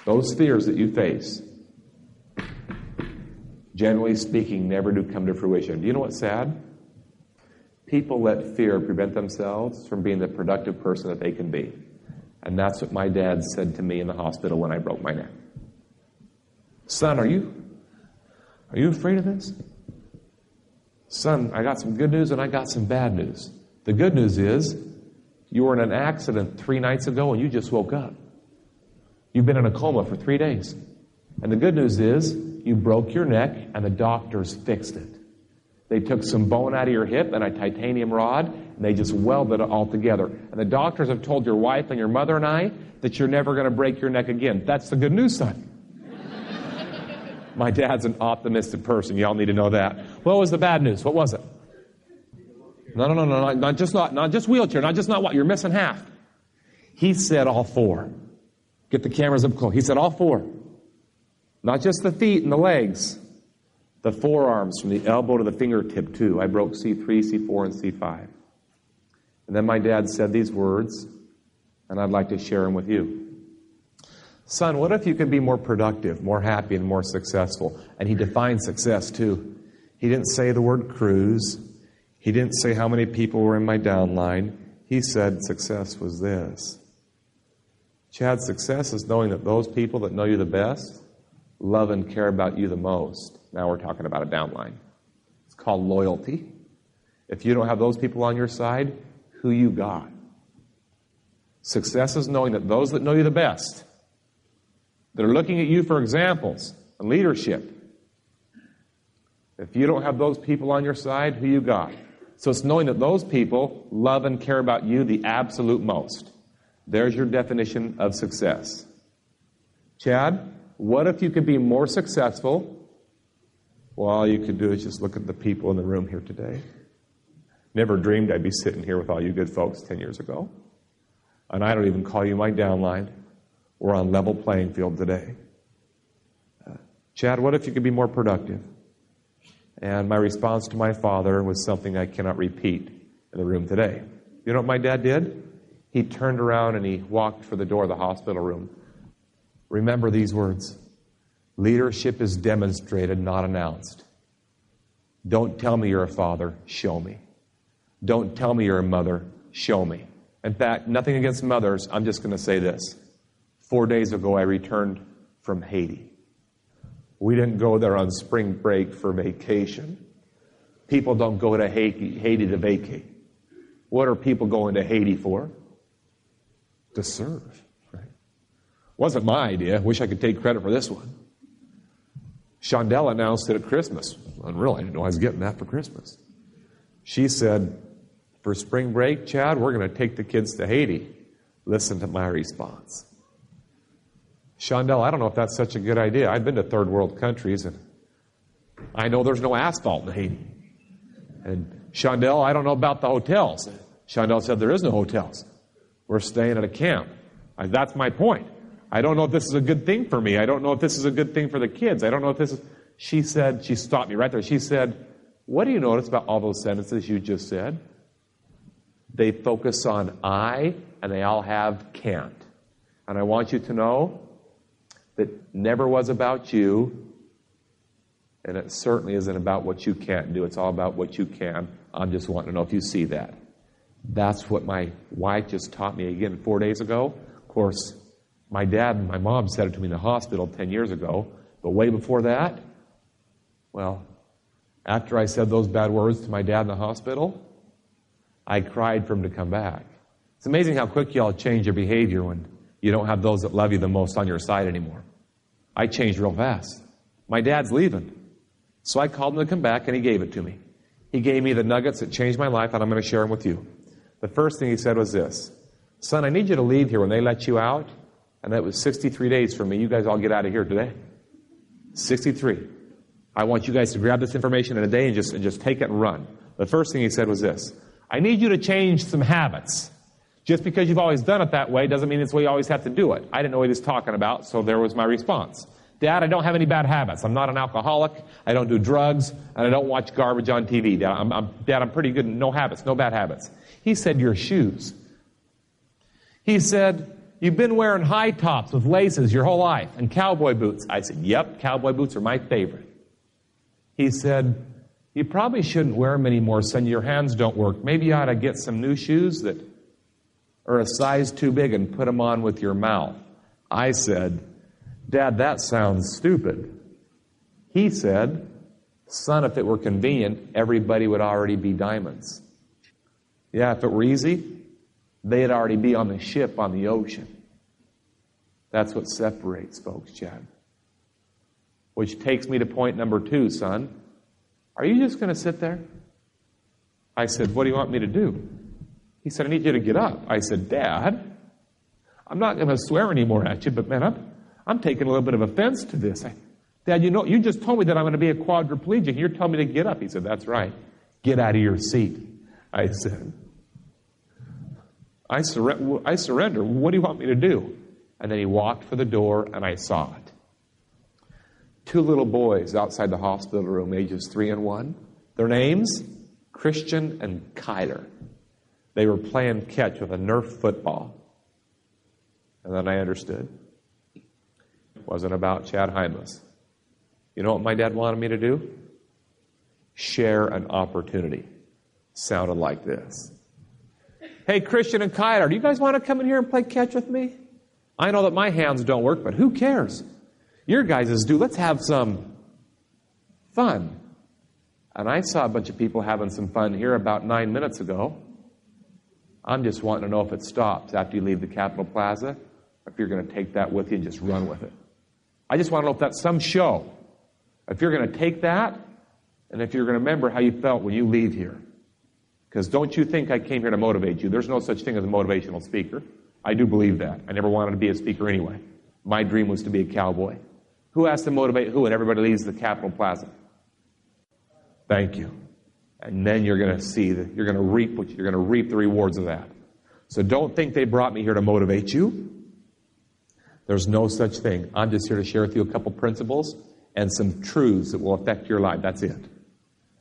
Those fears that you face, generally speaking, never do come to fruition. Do you know what's sad? People let fear prevent themselves from being the productive person that they can be. And that's what my dad said to me in the hospital when I broke my neck. Son, are you afraid of this? Son, I got some good news and I got some bad news. The good news is you were in an accident 3 nights ago and you just woke up. You've been in a coma for 3 days. And the good news is you broke your neck and the doctors fixed it. They took some bone out of your hip and a titanium rod, and they just welded it all together. And the doctors have told your wife and your mother and I that you're never going to break your neck again. That's the good news, son. My dad's an optimistic person. Y'all need to know that. What was the bad news? What was it? No, not just wheelchair, not what, you're missing half. He said all 4. Get the cameras up close. He said all 4. Not just the feet and the legs. The forearms from the elbow to the fingertip, too. I broke C3, C4, and C5. And then my dad said these words, and I'd like to share them with you. Son, what if you could be more productive, more happy, and more successful? And he defined success, too. He didn't say the word cruise. He didn't say how many people were in my downline. He said success was this. Chad, success is knowing that those people that know you the best love and care about you the most. Now we're talking about a downline. It's called loyalty. If you don't have those people on your side, who you got? Success is knowing that those that know you the best, that are looking at you for examples and leadership, if you don't have those people on your side, who you got? So it's knowing that those people love and care about you the absolute most. There's your definition of success. Chad, what if you could be more successful? Well, all you could do is just look at the people in the room here today. Never dreamed I'd be sitting here with all you good folks 10 years ago. And I don't even call you my downline. We're on level playing field today. Chad, what if you could be more productive? And my response to my father was something I cannot repeat in the room today. You know what my dad did? He turned around and he walked for the door of the hospital room. Remember these words. Leadership is demonstrated, not announced. Don't tell me you're a father, show me. Don't tell me you're a mother, show me. In fact, nothing against mothers, I'm just going to say this. 4 days ago, I returned from Haiti. We didn't go there on spring break for vacation. People don't go to Haiti to vacate. What are people going to Haiti for? To serve, right? Wasn't my idea. Wish I could take credit for this one. Shondell announced it at Christmas. Unreal, I didn't know I was getting that for Christmas. She said, for spring break, Chad, we're going to take the kids to Haiti. Listen to my response. Shondell, I don't know if that's such a good idea. I've been to third world countries, and I know there's no asphalt in Haiti. And Shondell, I don't know about the hotels. Shondell said there is no hotels. We're staying at a camp. That's my point. I don't know if this is a good thing for me. I don't know if this is a good thing for the kids. I don't know if this is... She said, she stopped me right there. She said, what do you notice about all those sentences you just said? They focus on I, and they all have can't. And I want you to know that never was about you, and it certainly isn't about what you can't do. It's all about what you can. I'm just wanting to know if you see that. That's what my wife just taught me again 4 days ago. Of course, my dad and my mom said it to me in the hospital 10 years ago. But way before that, well, after I said those bad words to my dad in the hospital, I cried for him to come back. It's amazing how quick y'all change your behavior when you don't have those that love you the most on your side anymore. I changed real fast. My dad's leaving. So I called him to come back, and he gave it to me. He gave me the nuggets that changed my life, and I'm going to share them with you. The first thing he said was this. Son, I need you to leave here when they let you out. And that was 63 days for me. You guys all get out of here today. 63. I want you guys to grab this information in a day and just take it and run. The first thing he said was this. I need you to change some habits. Just because you've always done it that way doesn't mean it's the way you always have to do it. I didn't know what he was talking about, so there was my response. Dad, I don't have any bad habits. I'm not an alcoholic. I don't do drugs, and I don't watch garbage on TV. Dad, I'm pretty good. No habits, no bad habits. He said, your shoes. He said, you've been wearing high tops with laces your whole life and cowboy boots. I said, yep, cowboy boots are my favorite. He said, you probably shouldn't wear them anymore, son. Your hands don't work. Maybe you ought to get some new shoes that are a size too big and put them on with your mouth. I said, Dad, that sounds stupid. He said, son, if it were convenient, everybody would already be diamonds. Yeah, if it were easy, they'd already be on the ship on the ocean. That's what separates folks, Chad. Which takes me to point number 2, son. Are you just going to sit there? I said, what do you want me to do? He said, I need you to get up. I said, Dad, I'm not going to swear anymore at you, but man, I'm taking a little bit of offense to this. Dad, you just told me that I'm going to be a quadriplegic. You're telling me to get up. He said, that's right. Get out of your seat. I said, I surrender. What do you want me to do? And then he walked for the door, and I saw it. 2 little boys outside the hospital room, ages 3 and 1. Their names, Christian and Kyler. They were playing catch with a Nerf football. And then I understood. It wasn't about Chad Hymas. You know what my dad wanted me to do? Share an opportunity. Sounded like this. Hey, Christian and Kyler, do you guys want to come in here and play catch with me? I know that my hands don't work, but who cares? Your guys' do. Let's have some fun. And I saw a bunch of people having some fun here about 9 minutes ago. I'm just wanting to know if it stops after you leave the Capitol Plaza, or if you're going to take that with you and just run with it. I just want to know if that's some show. If you're going to take that, and if you're going to remember how you felt when you leave here. Because don't you think I came here to motivate you. There's no such thing as a motivational speaker. I do believe that. I never wanted to be a speaker anyway. My dream was to be a cowboy. Who has to motivate who? And everybody leaves the Capitol Plaza. Thank you. And then you're going to see that you're going to reap the rewards of that. So don't think they brought me here to motivate you. There's no such thing. I'm just here to share with you a couple principles and some truths that will affect your life. That's it.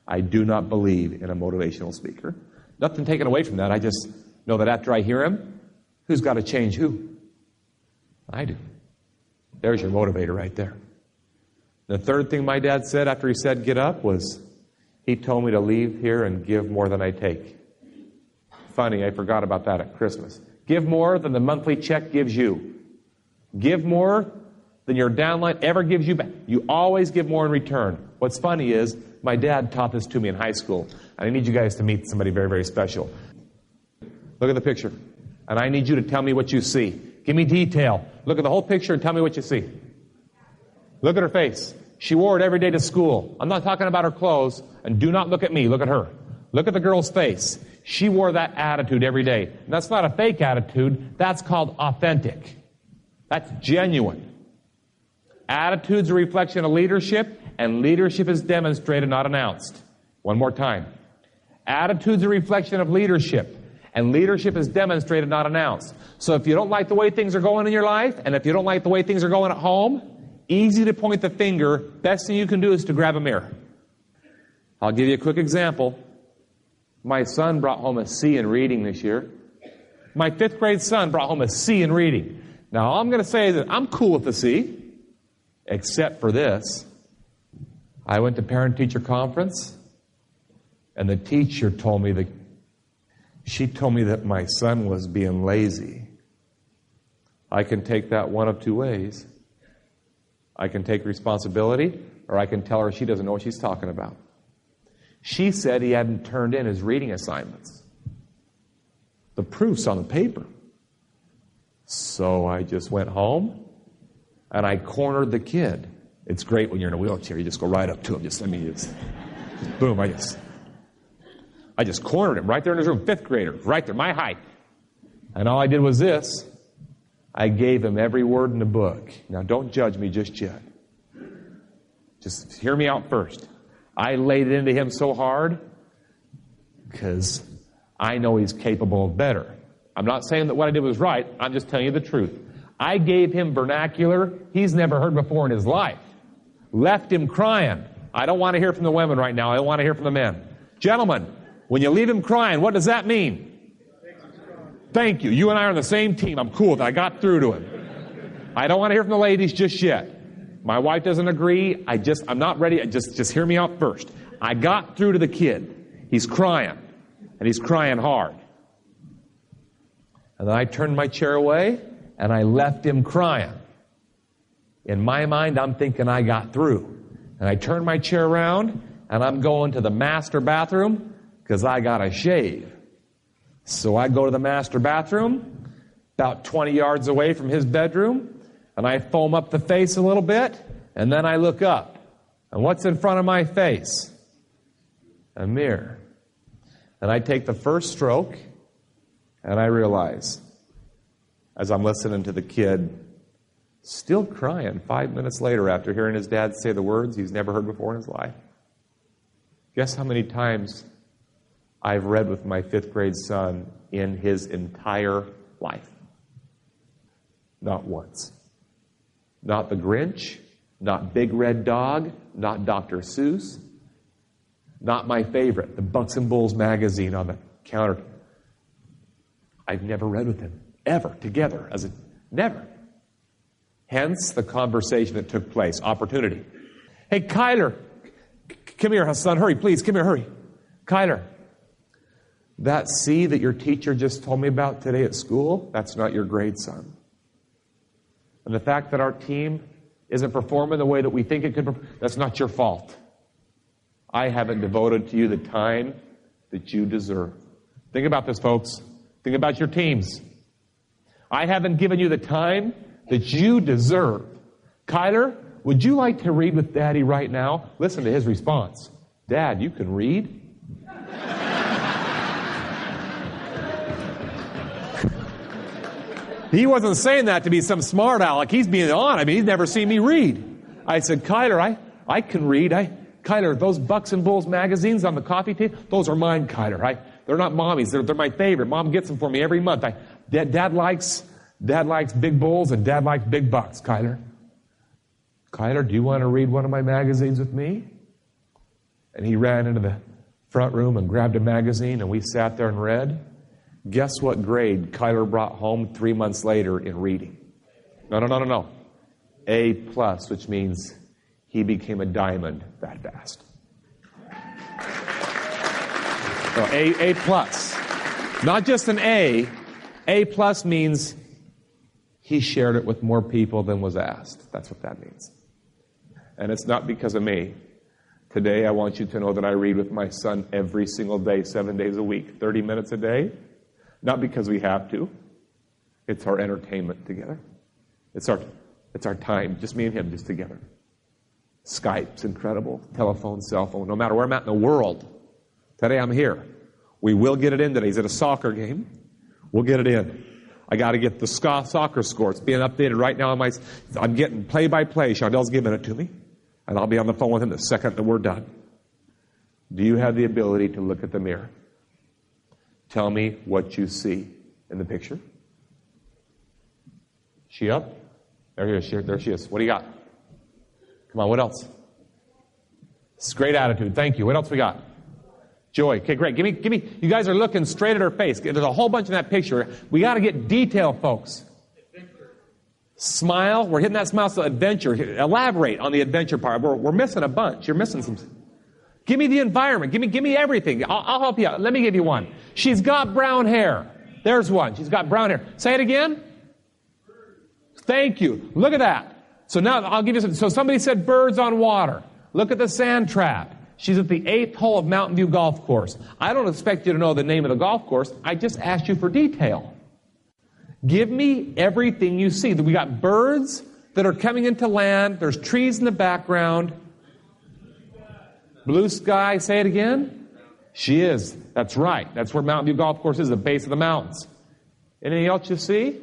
I do not believe in a motivational speaker. Nothing taken away from that. I just know that after I hear him, who's got to change who? I do. There's your motivator right there. The third thing my dad said after he said get up was, he told me to leave here and give more than I take. Funny, I forgot about that at Christmas. Give more than the monthly check gives you. Give more than your downline ever gives you back. You always give more in return. What's funny is, my dad taught this to me in high school. And I need you guys to meet somebody very, very special. Look at the picture. And I need you to tell me what you see. Give me detail. Look at the whole picture and tell me what you see. Look at her face. She wore it every day to school. I'm not talking about her clothes. And do not look at me. Look at her. Look at the girl's face. She wore that attitude every day. And that's not a fake attitude. That's called authentic. That's genuine. Attitude's a reflection of leadership, and leadership is demonstrated, not announced. One more time. Attitude's a reflection of leadership, and leadership is demonstrated, not announced. So if you don't like the way things are going in your life, and if you don't like the way things are going at home, easy to point the finger. Best thing you can do is to grab a mirror. I'll give you a quick example. My son brought home a C in reading this year. My 5th grade son brought home a C in reading. Now, all I'm going to say is that I'm cool with the C, except for this. I went to parent-teacher conference, and the teacher told me that my son was being lazy. I can take that one of two ways. I can take responsibility, or I can tell her she doesn't know what she's talking about. She said he hadn't turned in his reading assignments. The proof's on the paper. So I just went home, and I cornered the kid. It's great when you're in a wheelchair. You just go right up to him. Boom, I just cornered him right there in his room. 5th grader, right there, my height. And all I did was this. I gave him every word in the book. Now, don't judge me just yet. Just hear me out first. I laid it into him so hard because I know he's capable of better. I'm not saying that what I did was right. I'm just telling you the truth. I gave him vernacular he's never heard before in his life. Left him crying. I don't want to hear from the women right now. I want to hear from the men. Gentlemen, when you leave him crying, what does that mean? Thank you. You and I are on the same team. I'm cool with it. I got through to him. I don't want to hear from the ladies just yet. My wife doesn't agree. I'm not ready. Just hear me out first. I got through to the kid. He's crying. And he's crying hard. And then I turned my chair away and I left him crying. In my mind, I'm thinking I got through. And I turned my chair around and I'm going to the master bathroom because I got to shave. So I go to the master bathroom, about 20 yards away from his bedroom, and I foam up the face a little bit, and then I look up. And what's in front of my face? A mirror. And I take the first stroke, and I realize, as I'm listening to the kid, still crying 5 minutes later after hearing his dad say the words he's never heard before in his life. Guess how many times I've read with my 5th grade son in his entire life? Not once. Not the Grinch, not Big Red Dog, not Dr. Seuss, not my favorite, the Bucks and Bulls magazine on the counter. I've never read with him, ever, together, never. Hence the conversation that took place, opportunity. Hey, Kyler, come here, son, hurry, please, come here, hurry. Kyler, that C that your teacher just told me about today at school, that's not your grade, son. And the fact that our team isn't performing the way that we think it could perform, that's not your fault. I haven't devoted to you the time that you deserve. Think about this, folks. Think about your teams. I haven't given you the time that you deserve. Kyler, would you like to read with Daddy right now? Listen to his response. Dad, you can read? He wasn't saying that to be some smart aleck. He's being on. I mean, he's never seen me read. I said, Kyler, I can read. Kyler, those Bucks and Bulls magazines on the coffee table, those are mine, Kyler. They're not Mommy's. They're my favorite. Mom gets them for me every month. Dad likes Big Bulls and Dad likes Big Bucks, Kyler. Kyler, do you want to read one of my magazines with me? And he ran into the front room and grabbed a magazine, and we sat there and read. Guess what grade Kyler brought home 3 months later in reading? No. A+, which means he became a diamond that fast. So A+. Not just an A. A+ means he shared it with more people than was asked. That's what that means. And it's not because of me. Today, I want you to know that I read with my son every single day, 7 days a week, 30 minutes a day. Not because we have to. It's our entertainment together. It's our time, just me and him, just together. Skype's incredible. Telephone, cell phone, no matter where I'm at in the world. Today I'm here. We will get it in today. He's at a soccer game. We'll get it in. I got to get the soccer score. It's being updated right now. I'm getting play-by-play. Chandel's giving it to me. And I'll be on the phone with him the second that we're done. Do you have the ability to look at the mirror? Tell me what you see in the picture. She up? There she is. What do you got? Come on, what else? It's great attitude. Thank you. What else we got? Joy. Okay, great. Give me. You guys are looking straight at her face. There's a whole bunch in that picture. We got to get detail, folks. Adventure. Smile. We're hitting that smile. So adventure. Elaborate on the adventure part. We're missing a bunch. You're missing some. Give me the environment. Give me everything. I'll help you out. Let me give you one. She's got brown hair. There's one. She's got brown hair. Say it again. Thank you. Look at that. So now I'll give you some. So somebody said birds on water. Look at the sand trap. She's at the 8th hole of Mountain View Golf Course. I don't expect you to know the name of the golf course. I just asked you for detail. Give me everything you see. We got birds that are coming into land. There's trees in the background. Blue sky. Say it again. She is. That's right. That's where Mountain View Golf Course is, the base of the mountains. Anything else you see?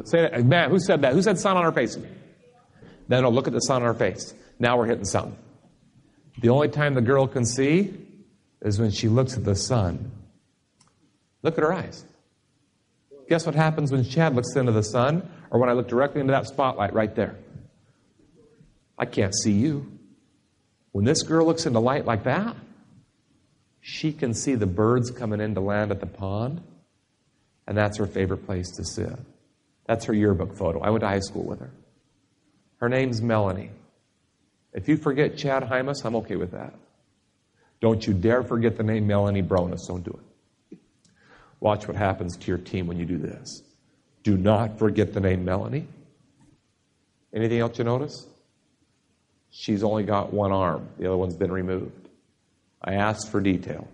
Say that. Man, who said that? Who said sun on her face? No, look at the sun on her face. Now we're hitting something. The only time the girl can see is when she looks at the sun. Look at her eyes. Guess what happens when Chad looks into the sun, or when I look directly into that spotlight right there? I can't see you. When this girl looks into light like that, she can see the birds coming in to land at the pond. And that's her favorite place to sit. That's her yearbook photo. I went to high school with her. Her name's Melanie. If you forget Chad Hymas, I'm okay with that. Don't you dare forget the name Melanie Bronis. Don't do it. Watch what happens to your team when you do this. Do not forget the name Melanie. Anything else you notice? She's only got one arm. The other one's been removed. I asked for detail.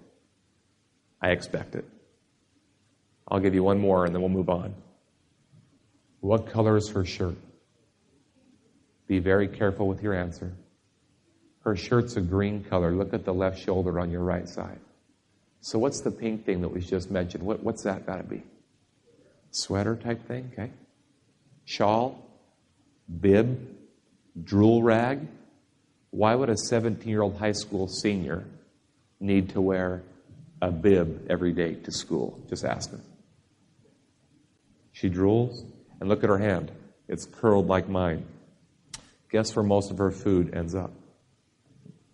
I expect it. I'll give you one more and then we'll move on. What color is her shirt? Be very careful with your answer. Her shirt's a green color. Look at the left shoulder on your right side. So what's the pink thing that was just mentioned? What's that got to be? Sweater type thing? Okay. Shawl? Bib? Drool rag? Why would a 17-year-old high school senior need to wear a bib every day to school? Just ask her. She drools, and look at her hand. It's curled like mine. Guess where most of her food ends up?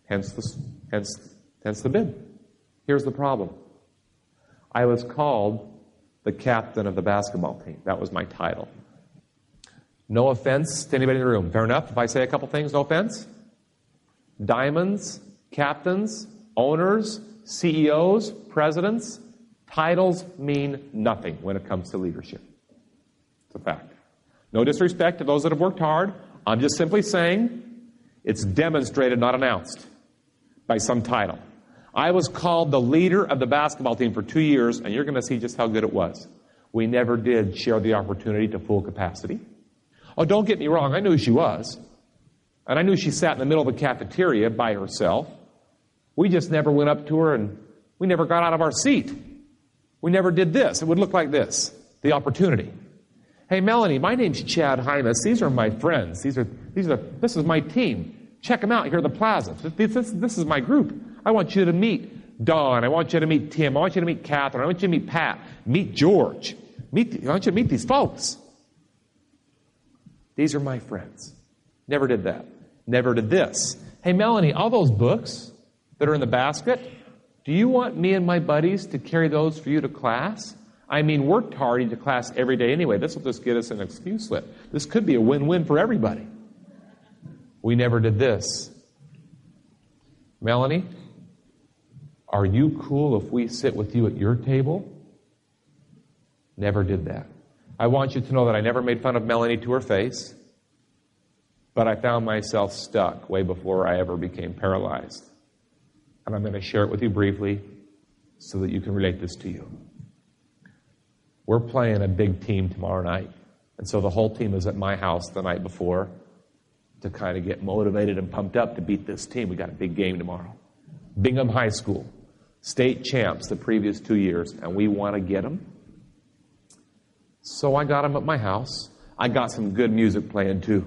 Hence the bib. Here's the problem. I was called the captain of the basketball team. That was my title. No offense to anybody in the room. Fair enough if I say a couple things, no offense? Diamonds, captains, owners, CEOs, presidents, titles mean nothing when it comes to leadership. It's a fact. No disrespect to those that have worked hard. I'm just simply saying it's demonstrated, not announced, by some title. I was called the leader of the basketball team for 2 years, and you're going to see just how good it was. We never did share the opportunity to full capacity. Oh, don't get me wrong. I knew who she was. And I knew she sat in the middle of the cafeteria by herself. We just never went up to her, and we never got out of our seat. We never did this. It would look like this, the opportunity. Hey, Melanie, my name's Chad Hymas. These are my friends. This is my team. Check them out here at the plaza. This is my group. I want you to meet Don. I want you to meet Tim. I want you to meet Catherine. I want you to meet Pat. Meet George. I want you to meet these folks. These are my friends. Never did that. Never did this. Hey, Melanie, all those books that are in the basket, do you want me and my buddies to carry those for you to class? I mean, we're tardying to class every day anyway. This will just get us an excuse slip. This could be a win-win for everybody. We never did this. Melanie, are you cool if we sit with you at your table? Never did that. I want you to know that I never made fun of Melanie to her face, but I found myself stuck way before I ever became paralyzed. And I'm going to share it with you briefly so that you can relate this to you. We're playing a big team tomorrow night, and so the whole team is at my house the night before to kind of get motivated and pumped up to beat this team. We got a big game tomorrow. Bingham High School, state champs the previous 2 years, and we want to get them. So I got them at my house. I got some good music playing too,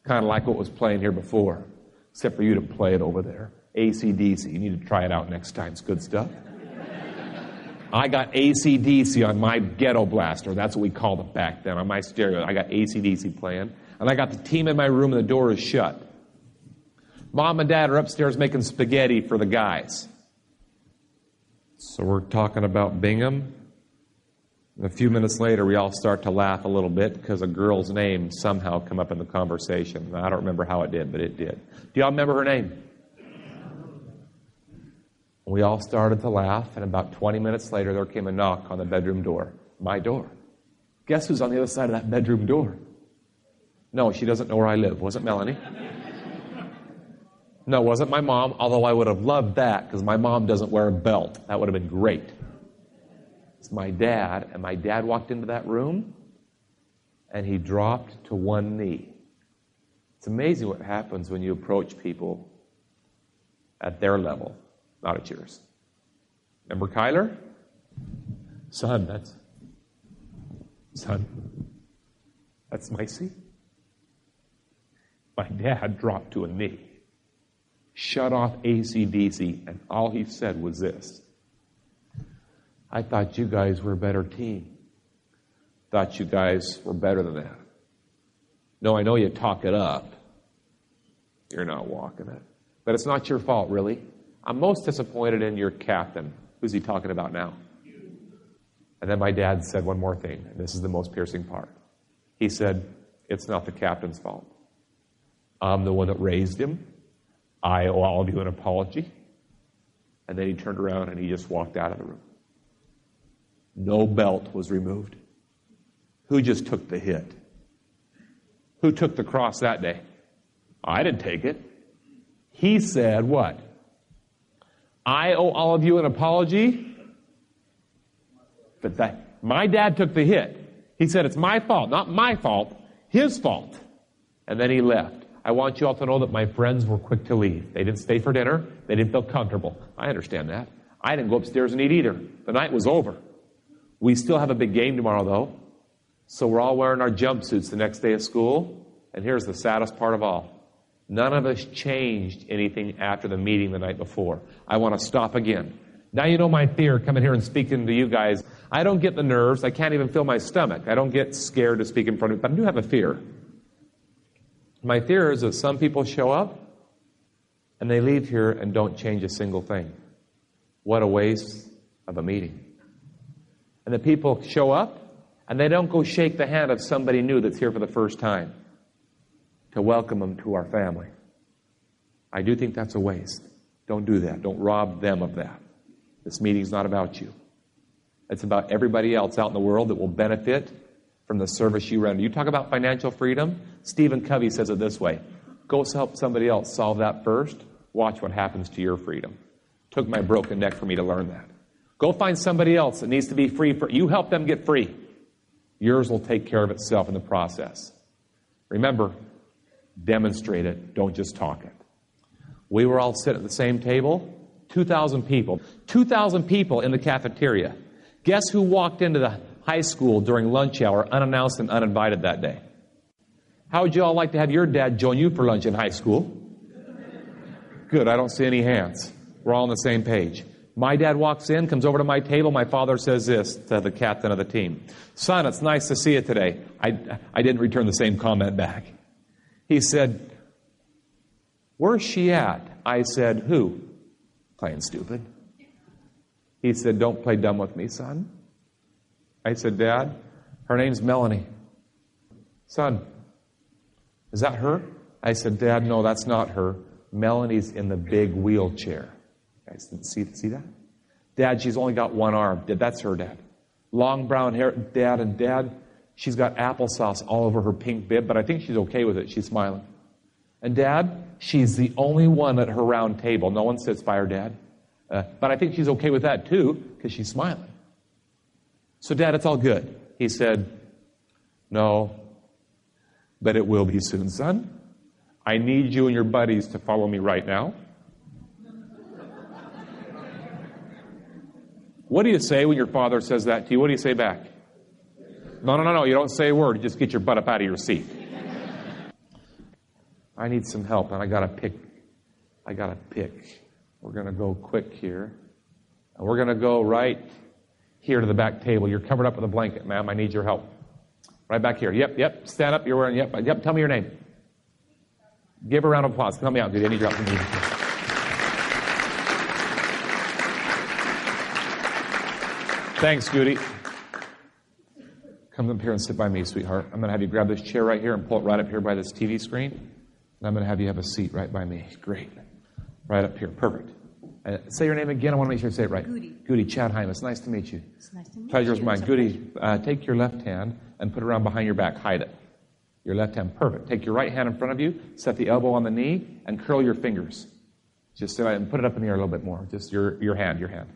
kind of like what was playing here before, except for you to play it over there. AC/DC. You need to try it out next time. It's good stuff. I got AC/DC on my ghetto blaster. That's what we called it back then, on my stereo. I got AC/DC playing. And I got the team in my room and the door is shut. Mom and Dad are upstairs making spaghetti for the guys. So we're talking about Bingham. And a few minutes later, we all start to laugh a little bit because a girl's name somehow come up in the conversation. I don't remember how it did, but it did. Do y'all remember her name? We all started to laugh, and about 20 minutes later, there came a knock on the bedroom door. My door. Guess who's on the other side of that bedroom door? No, she doesn't know where I live. Was it Melanie? No, it wasn't my mom, although I would have loved that because my mom doesn't wear a belt. That would have been great. It's my dad, and my dad walked into that room, and he dropped to one knee. It's amazing what happens when you approach people at their level. Not at yours. Remember Kyler? Son, that's my seat. My dad dropped to a knee, shut off AC/DC, and all he said was this. I thought you guys were a better team. Thought you guys were better than that. No, I know you talk it up. You're not walking it. But it's not your fault, really. I'm most disappointed in your captain. Who's he talking about now? And then my dad said one more thing, and this is the most piercing part. He said, it's not the captain's fault. I'm the one that raised him. I owe all of you an apology. And then he turned around and he just walked out of the room. No belt was removed. Who just took the hit? Who took the cross that day? I didn't take it. He said what? I owe all of you an apology. But my dad took the hit. He said it's my fault, not my fault, his fault. And then he left. I want you all to know that my friends were quick to leave. They didn't stay for dinner. They didn't feel comfortable. I understand that. I didn't go upstairs and eat either. The night was over. We still have a big game tomorrow, though. So we're all wearing our jumpsuits the next day of school. And here's the saddest part of all. None of us changed anything after the meeting the night before. I want to stop again. Now you know my fear coming here and speaking to you guys. I don't get the nerves. I can't even feel my stomach. I don't get scared to speak in front of you, but I do have a fear. My fear is that some people show up and they leave here and don't change a single thing. What a waste of a meeting. And the people show up and they don't go shake the hand of somebody new that's here for the first time to welcome them to our family. I do think that's a waste. Don't do that. Don't rob them of that. This meeting's not about you. It's about everybody else out in the world that will benefit from the service you render. You talk about financial freedom. Stephen Covey says it this way. Go help somebody else solve that first. Watch what happens to your freedom. Took my broken neck for me to learn that. Go find somebody else that needs to be free. You help them get free. Yours will take care of itself in the process. Remember, demonstrate it. Don't just talk it. We were all sitting at the same table. 2,000 people. 2,000 people in the cafeteria. Guess who walked into the high school during lunch hour unannounced and uninvited that day? How would you all like to have your dad join you for lunch in high school? Good, I don't see any hands. We're all on the same page. My dad walks in, comes over to my table. My father says this to the captain of the team. Son, it's nice to see you today. I didn't return the same comment back. He said, where's she at? I said, who? Playing stupid. He said, don't play dumb with me, son. I said, Dad, her name's Melanie. Son, is that her? I said, Dad, no, that's not her. Melanie's in the big wheelchair. Guys, see that? Dad, she's only got one arm. That's her, Dad. Long brown hair. Dad, and Dad, she's got applesauce all over her pink bib, but I think she's okay with it. She's smiling. And Dad, she's the only one at her round table. No one sits by her, Dad. But I think she's okay with that, too, because she's smiling. So, Dad, it's all good. He said, no, but it will be soon, son. I need you and your buddies to follow me right now. What do you say when your father says that to you? What do you say back? No. You don't say a word. You just get your butt up out of your seat. I need some help, and I got to pick. We're going to go quick here. And we're going to go right here to the back table. You're covered up with a blanket, ma'am. I need your help. Right back here. Yep. Stand up. You're wearing, yep. Tell me your name. Give her a round of applause. Help me out, dude. I need your help. Thanks, Goody. Come up here and sit by me, sweetheart. I'm going to have you grab this chair right here and pull it right up here by this TV screen. And I'm going to have you have a seat right by me. Great. Right up here. Perfect. Say your name again. I want to make sure I say it right. Goody. Goody, Chad Hymas. Nice to meet you. It's nice to meet Pleasure's you. mine. Goody, take your left hand and put it around behind your back. Hide it. Your left hand. Perfect. Take your right hand in front of you. Set the elbow on the knee and curl your fingers. Just so and put it up in the air a little bit more. Just your hand. Your hand.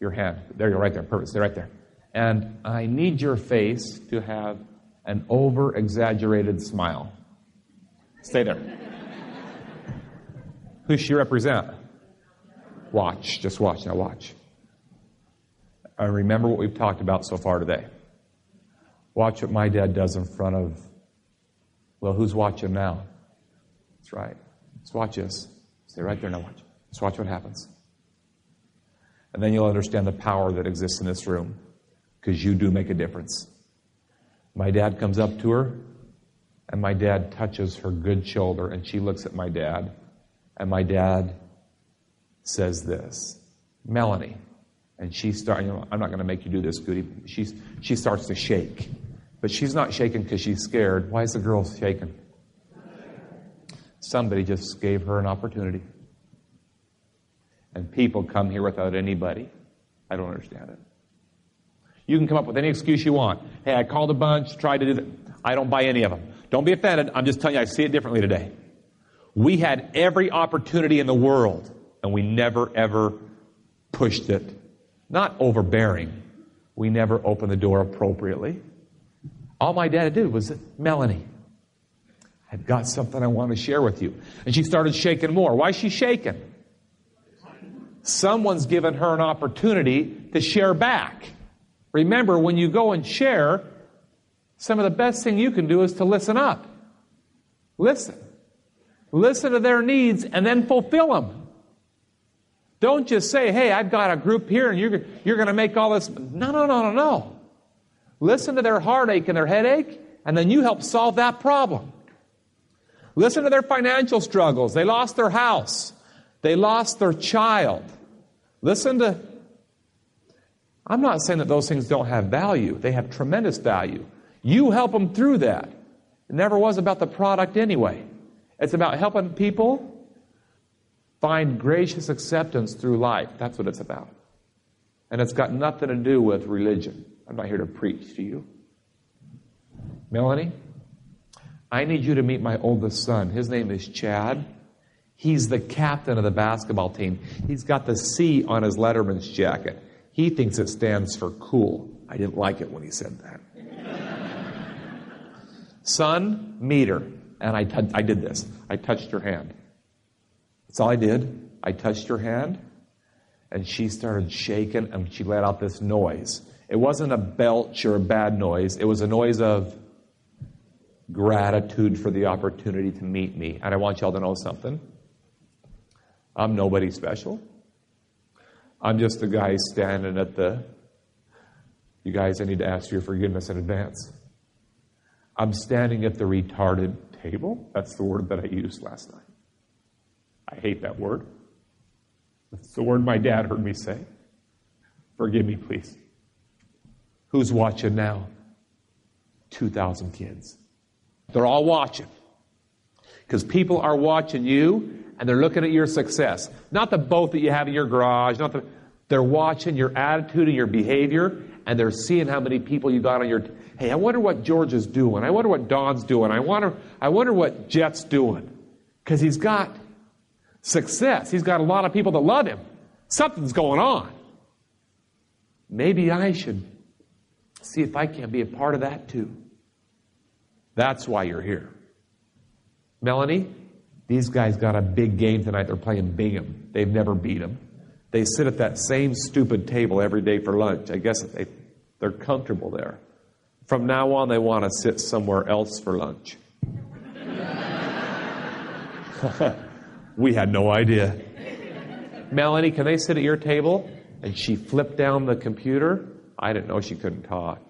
There you go, right there. Perfect. Stay right there. And I need your face to have an over-exaggerated smile. Stay there. Who should you represent? Watch. Just watch. Now watch. Remember what we've talked about so far today. Watch what my dad does in front of, well, who's watching now? That's right. Let's watch this. Stay right there now. Watch. Let's watch what happens. And then you'll understand the power that exists in this room, because you do make a difference. My dad comes up to her, and my dad touches her good shoulder, and she looks at my dad, and my dad says this, Melanie, And I'm not going to make you do this, Goody. She starts to shake. But she's not shaking because she's scared. Why is the girl shaking? Somebody just gave her an opportunity. And people come here without anybody. I don't understand it. You can come up with any excuse you want. Hey, I called a bunch, tried to do that. I don't buy any of them. Don't be offended. I'm just telling you, I see it differently today. We had every opportunity in the world, and we never, ever pushed it. Not overbearing. We never opened the door appropriately. All my dad did was, Melanie, I've got something I want to share with you. And she started shaking more. Why is she shaking? Someone's given her an opportunity to share back. Remember, when you go and share, some of the best thing you can do is to listen up. Listen. Listen to their needs and then fulfill them. Don't just say, hey, I've got a group here and you're going to make all this. No. Listen to their heartache and their headache, and then you help solve that problem. Listen to their financial struggles. They lost their house. They lost their child. I'm not saying that those things don't have value. They have tremendous value. You help them through that. It never was about the product anyway. It's about helping people find gracious acceptance through life. That's what it's about. And it's got nothing to do with religion. I'm not here to preach to you. Melanie, I need you to meet my oldest son. His name is Chad. He's the captain of the basketball team. He's got the C on his Letterman's jacket. He thinks it stands for cool. I didn't like it when he said that. Son, meet her. And I did this. I touched her hand. That's all I did. I touched her hand, and she started shaking, and she let out this noise. It wasn't a belch or a bad noise. It was a noise of gratitude for the opportunity to meet me. And I want y'all to know something. I'm nobody special. I'm just a guy standing at you guys, I need to ask your forgiveness in advance. I'm standing at the retarded table. That's the word that I used last night. I hate that word. That's the word my dad heard me say. Forgive me, please. Who's watching now? 2,000 kids. They're all watching. Because people are watching you, and they're looking at your success. Not the boat that you have in your garage. They're watching your attitude and your behavior, and they're seeing how many people you got on your... Hey, I wonder what George is doing. I wonder what Don's doing. I wonder what Jet's doing. Because he's got success. He's got a lot of people that love him. Something's going on. Maybe I should see if I can be a part of that too. That's why you're here. Melanie, these guys got a big game tonight. They're playing Bingham. They've never beat them. They sit at that same stupid table every day for lunch. I guess they're comfortable there. From now on, they want to sit somewhere else for lunch. We had no idea. Melanie, can they sit at your table? And she flipped down the computer. I didn't know she couldn't talk.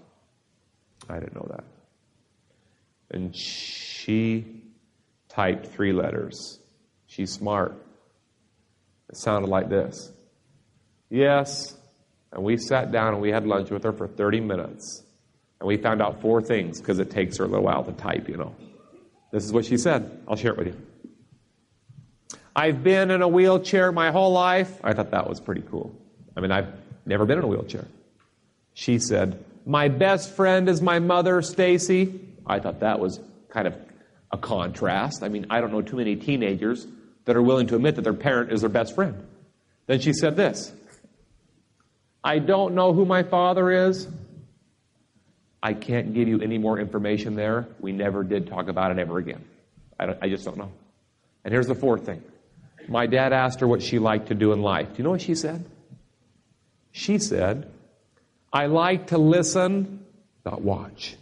I didn't know that. And she typed 3 letters. She's smart. It sounded like this. Yes. And we sat down and we had lunch with her for 30 minutes. And we found out 4 things because it takes her a little while to type, This is what she said. I'll share it with you. I've been in a wheelchair my whole life. I thought that was pretty cool. I've never been in a wheelchair. She said, my best friend is my mother, Stacy. I thought that was kind of a contrast. I don't know too many teenagers that are willing to admit that their parent is their best friend. Then she said this. I don't know who my father is. I can't give you any more information there. We never did talk about it ever again. I just don't know. And here's the 4th thing. My dad asked her what she liked to do in life. Do you know what she said? She said, I like to listen, not watch.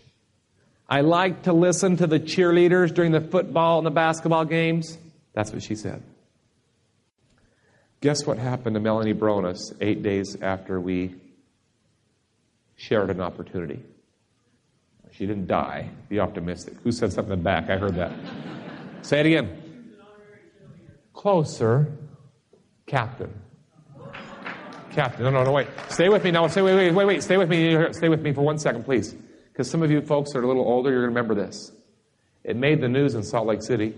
I like to listen to the cheerleaders during the football and the basketball games. That's what she said. Guess what happened to Melanie Bronis 8 days after we shared an opportunity? She didn't die. Be optimistic. Who said something in the back? I heard that. Say it again. Closer. Captain. Kathy, no, wait. Stay with me now. Wait. Stay with me. Stay with me for 1 second, please. Because some of you folks that are a little older, you're going to remember this. It made the news in Salt Lake City.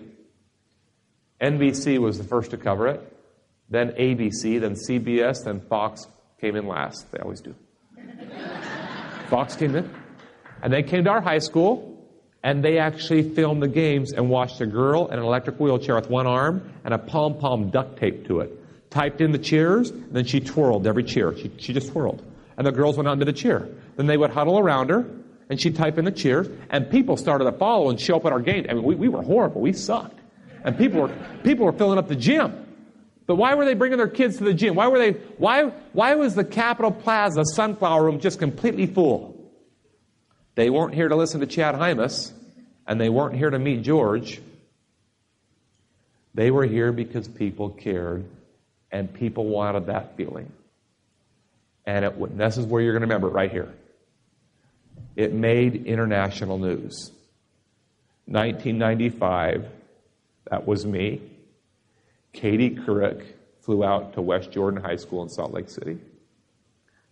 NBC was the first to cover it. Then ABC, then CBS, then Fox came in last. They always do. Fox came in. And they came to our high school, and they actually filmed the games and watched a girl in an electric wheelchair with one arm and a pom-pom duct tape to it. Typed in the cheers, and then she twirled every cheer. She just twirled. And the girls went out into the cheer. Then they would huddle around her, and she'd type in the cheers, and people started to follow and show up at our gate. I mean, we were horrible. We sucked. And people were filling up the gym. But why were they bringing their kids to the gym? Why was the Capitol Plaza Sunflower Room just completely full? They weren't here to listen to Chad Hymas, and they weren't here to meet George. They were here because people cared, and people wanted that feeling. And this is where you're going to remember it right here. It made international news. 1995, that was me. Katie Couric flew out to West Jordan High School in Salt Lake City.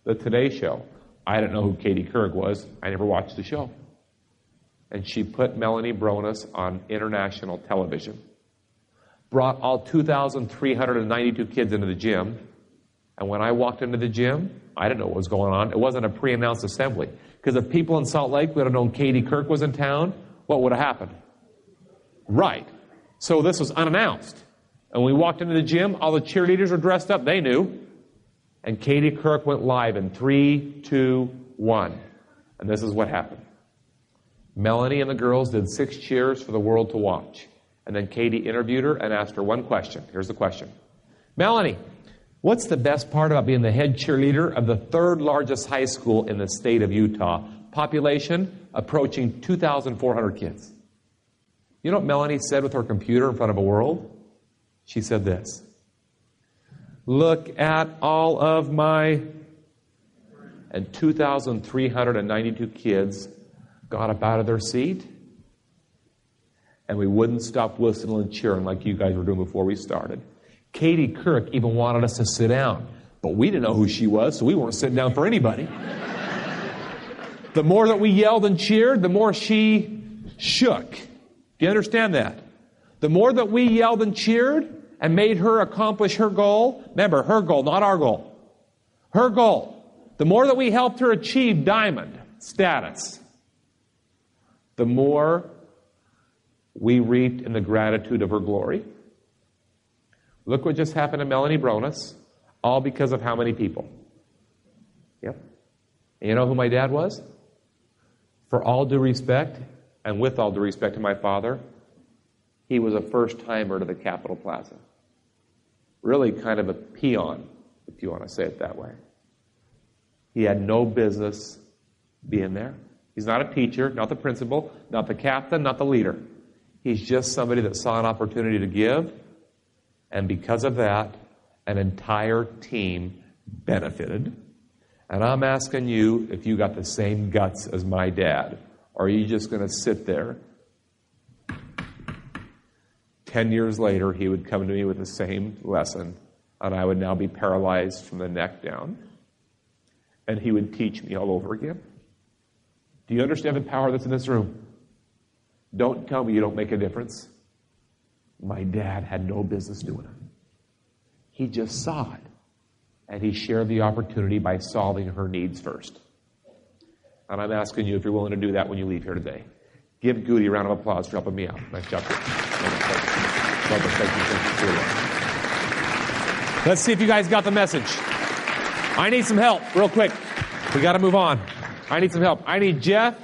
The Today Show. I didn't know who Katie Couric was. I never watched the show. And she put Melanie Bronis on international television. Brought all 2,392 kids into the gym. And when I walked into the gym, I didn't know what was going on. It wasn't a pre-announced assembly. Because if people in Salt Lake would have known Katie Couric was in town, what would have happened? Right. So this was unannounced. And when we walked into the gym, all the cheerleaders were dressed up. They knew. And Katie Couric went live in 3, 2, 1. And this is what happened. Melanie and the girls did 6 cheers for the world to watch. And then Katie interviewed her and asked her one question. Here's the question. Melanie, what's the best part about being the head cheerleader of the 3rd largest high school in the state of Utah? Population approaching 2,400 kids. You know what Melanie said with her computer in front of a world? She said this. Look at all of my... And 2,392 kids got up out of their seat, and we wouldn't stop whistling and cheering like you guys were doing before we started. Katie Couric even wanted us to sit down, but we didn't know who she was, so we weren't sitting down for anybody. The more that we yelled and cheered, the more she shook. Do you understand that? The more that we yelled and cheered and made her accomplish her goal, remember, her goal, not our goal. Her goal. The more that we helped her achieve diamond status, the more we reaped in the gratitude of her glory. Look what just happened to Melanie Bronis, all because of how many people? Yep. And you know who my dad was? For all due respect, and with all due respect to my father, he was a first-timer to the Capitol Plaza. Really kind of a peon, if you want to say it that way. He had no business being there. He's not a teacher, not the principal, not the captain, not the leader. He's just somebody that saw an opportunity to give, and because of that, an entire team benefited. And I'm asking you if you got the same guts as my dad, or are you just going to sit there? 10 years later, he would come to me with the same lesson, and I would now be paralyzed from the neck down, and he would teach me all over again. Do you understand the power that's in this room? Don't tell me you don't make a difference. My dad had no business doing it. He just saw it, and he shared the opportunity by solving her needs first. And I'm asking you if you're willing to do that when you leave here today. Give Goody a round of applause for helping me out. Nice job. Let's see if you guys got the message. I need some help, real quick. We got to move on. I need some help. I need Jeff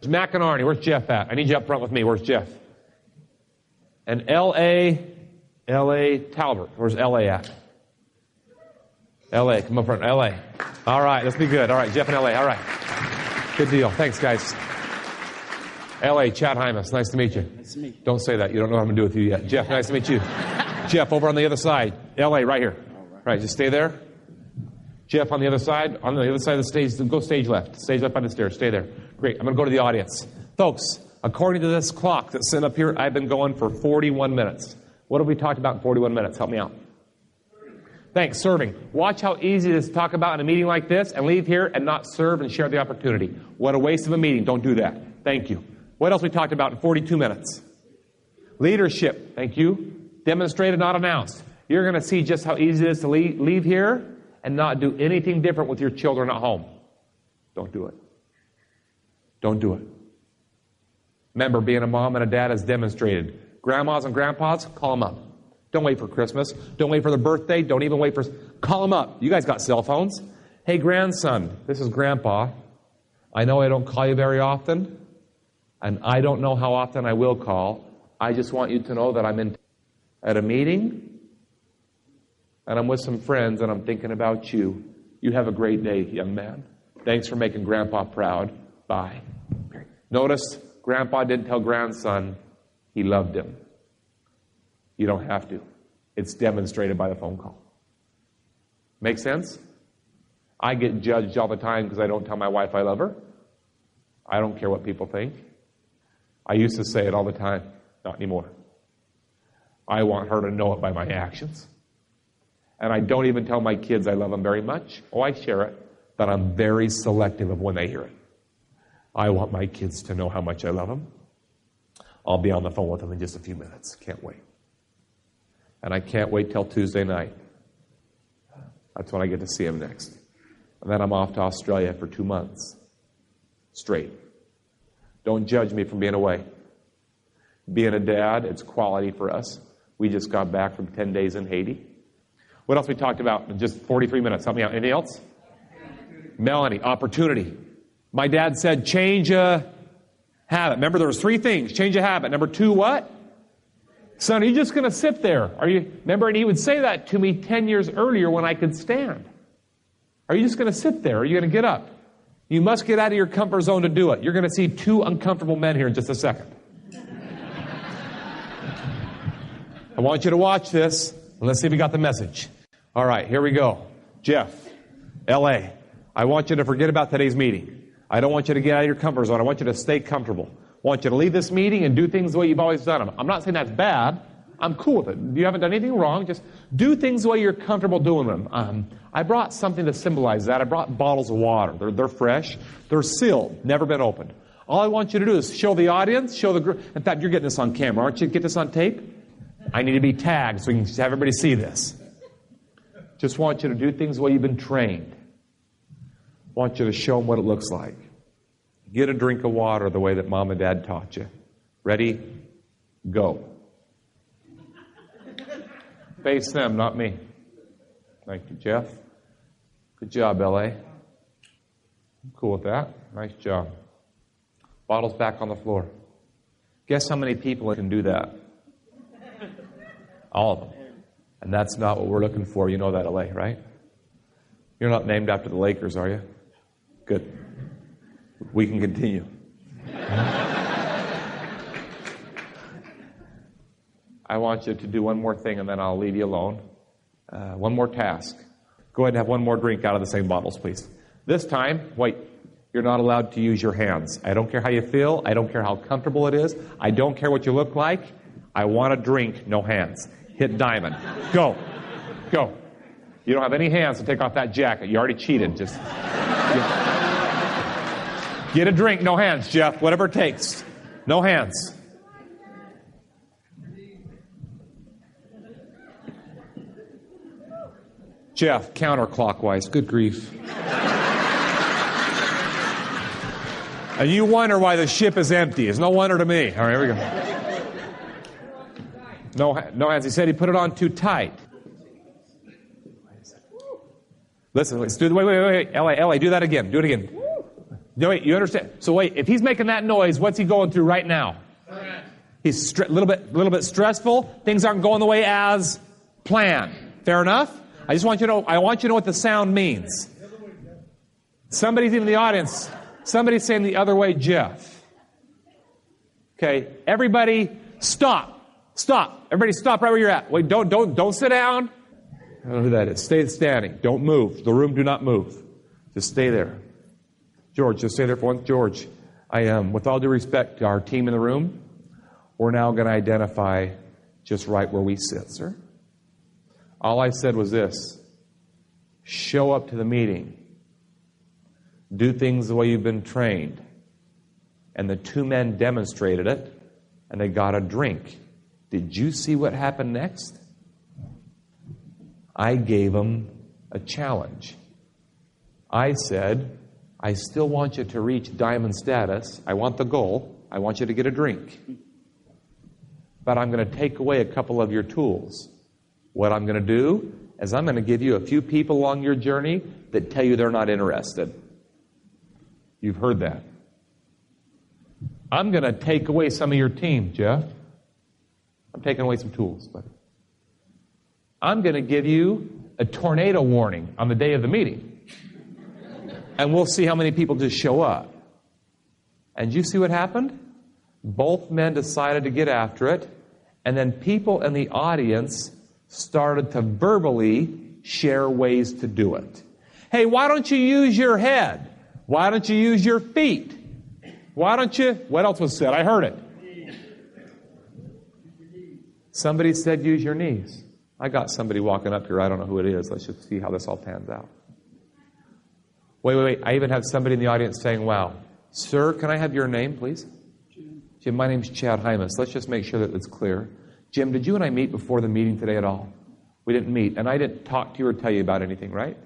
McInerney. Where's Jeff at? I need you up front with me. Where's Jeff? And L.A. Talbert. Where's L.A. at? L.A. Come up front. L.A. All right. Let's be good. All right. Jeff and L.A. All right. Good deal. Thanks, guys. L.A. Chad Hymas. Nice to meet you. Nice to meet you. Don't say that. You don't know what I'm going to do with you yet. Jeff, nice to meet you. Jeff, over on the other side. L.A. right here. All right. Just stay there. Jeff, on the other side of the stage, go stage left by the stairs, stay there. Great, I'm going to go to the audience. Folks, according to this clock that's set up here, I've been going for 41 minutes. What have we talked about in 41 minutes? Help me out. Thanks, serving. Watch how easy it is to talk about in a meeting like this and leave here and not serve and share the opportunity. What a waste of a meeting. Don't do that. Thank you. What else we talked about in 42 minutes? Leadership. Thank you. Demonstrated, not announced. You're going to see just how easy it is to leave here and not do anything different with your children at home. Don't do it. Don't do it. Remember, being a mom and a dad is demonstrated. Grandmas and grandpas, call them up. Don't wait for Christmas. Don't wait for their birthday. Don't even wait for... Call them up. You guys got cell phones. Hey, grandson, this is Grandpa. I know I don't call you very often, and I don't know how often I will call. I just want you to know that I'm at a meeting, and I'm with some friends, and I'm thinking about you. You have a great day, young man. Thanks for making Grandpa proud. Bye. Notice, Grandpa didn't tell grandson he loved him. You don't have to. It's demonstrated by the phone call. Make sense? I get judged all the time because I don't tell my wife I love her. I don't care what people think. I used to say it all the time. Not anymore. I want her to know it by my actions. And I don't even tell my kids I love them very much. Oh, I share it, but I'm very selective of when they hear it. I want my kids to know how much I love them. I'll be on the phone with them in just a few minutes. Can't wait. And I can't wait till Tuesday night. That's when I get to see him next. And then I'm off to Australia for 2 months. Straight. Don't judge me from being away. Being a dad, it's quality for us. We just got back from 10 days in Haiti. What else we talked about in just 43 minutes? Help me out. Anything else? Melanie, opportunity. My dad said, change a habit. Remember, there was 3 things. Change a habit. Number 2, what? Son, are you just going to sit there? Remember, and he would say that to me 10 years earlier when I could stand. Are you just going to sit there? Are you going to get up? You must get out of your comfort zone to do it. You're going to see 2 uncomfortable men here in just a second. I want you to watch this, and let's see if you got the message. All right, here we go. Jeff, L.A., I want you to forget about today's meeting. I don't want you to get out of your comfort zone. I want you to stay comfortable. I want you to leave this meeting and do things the way you've always done them. I'm not saying that's bad. I'm cool with it. You haven't done anything wrong. Just do things the way you're comfortable doing them. I brought something to symbolize that. I brought bottles of water. They're fresh. They're sealed. Never been opened. All I want you to do is show the audience, show the group. In fact, you're getting this on camera. Aren't you? Get this on tape? I need to be tagged so we can have everybody see this. Just want you to do things the way you've been trained. Want you to show them what it looks like. Get a drink of water the way that Mom and Dad taught you. Ready? Go. Face them, not me. Thank you, Jeff. Good job, L.A. I'm cool with that. Nice job. Bottles back on the floor. Guess how many people can do that? All of them. And that's not what we're looking for. You know that, L.A., right? You're not named after the Lakers, are you? Good. We can continue. I want you to do one more thing, and then I'll leave you alone. One more task. Go ahead and have one more drink out of the same bottles, please. This time, wait, you're not allowed to use your hands. I don't care how you feel. I don't care how comfortable it is. I don't care what you look like. I want a drink, no hands. Hit diamond. Go. Go. You don't have any hands to take off that jacket. You already cheated. Just get a drink, no hands, Jeff. Whatever it takes. No hands. Jeff, counterclockwise. Good grief. And you wonder why the ship is empty. It's no wonder to me. All right, here we go. No hands. He said he put it on too tight. Listen, let's do. Wait. L.A., do that again. Do it again. No, wait, you understand? So wait, if he's making that noise, what's he going through right now? He's a little bit stressful. Things aren't going the way as planned. Fair enough? I want you to know what the sound means. Somebody's in the audience. Somebody's saying the other way, Jeff. Okay, everybody stop. Stop. Everybody stop right where you're at. Wait, don't sit down. I don't know who that is. Stay standing. Don't move. The room, do not move. Just stay there. George, just stay there for once. George, with all due respect to our team in the room, we're now going to identify just right where we sit, sir. All I said was this. show up to the meeting, do things the way you've been trained. And the two men demonstrated it, and they got a drink. Did you see what happened next? I gave them a challenge. I said, I still want you to reach diamond status. I want the goal. I want you to get a drink. But I'm going to take away a couple of your tools. What I'm going to do is I'm going to give you a few people along your journey that tell you they're not interested. You've heard that. I'm going to take away some of your team, Jeff. I'm taking away some tools. But I'm going to give you a tornado warning on the day of the meeting. And we'll see how many people just show up. And you see what happened? Both men decided to get after it. And then people in the audience started to verbally share ways to do it. Hey, why don't you use your head? Why don't you use your feet? Why don't you? What else was said? I heard it. Somebody said use your knees. I got somebody walking up here. I don't know who it is. Let's just see how this all pans out. Wait. I even have somebody in the audience saying, wow. Sir, can I have your name, please? Jim, my name's Chad Hymas. Let's just make sure that it's clear. Jim, did you and I meet before the meeting today at all? We didn't meet. And I didn't talk to you or tell you about anything, right?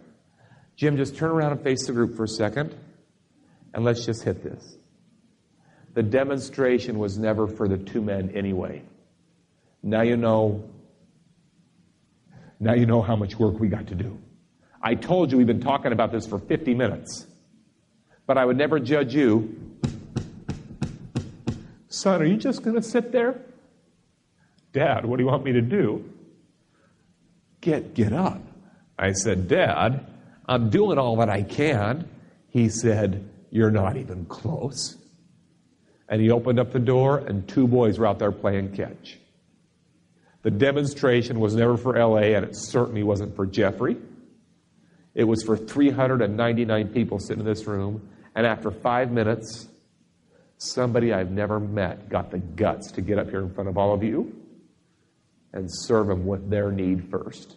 Jim, just turn around and face the group for a second. And let's just hit this. The demonstration was never for the two men anyway. Now you know how much work we got to do. I told you we've been talking about this for 50 minutes. But I would never judge you. Son, are you just going to sit there? Dad, what do you want me to do? Get up. I said, Dad, I'm doing all that I can. He said, you're not even close. And he opened up the door, and two boys were out there playing catch. The demonstration was never for L.A., and it certainly wasn't for Jeffrey. It was for 399 people sitting in this room. And after 5 minutes, somebody I've never met got the guts to get up here in front of all of you and serve them with their need first.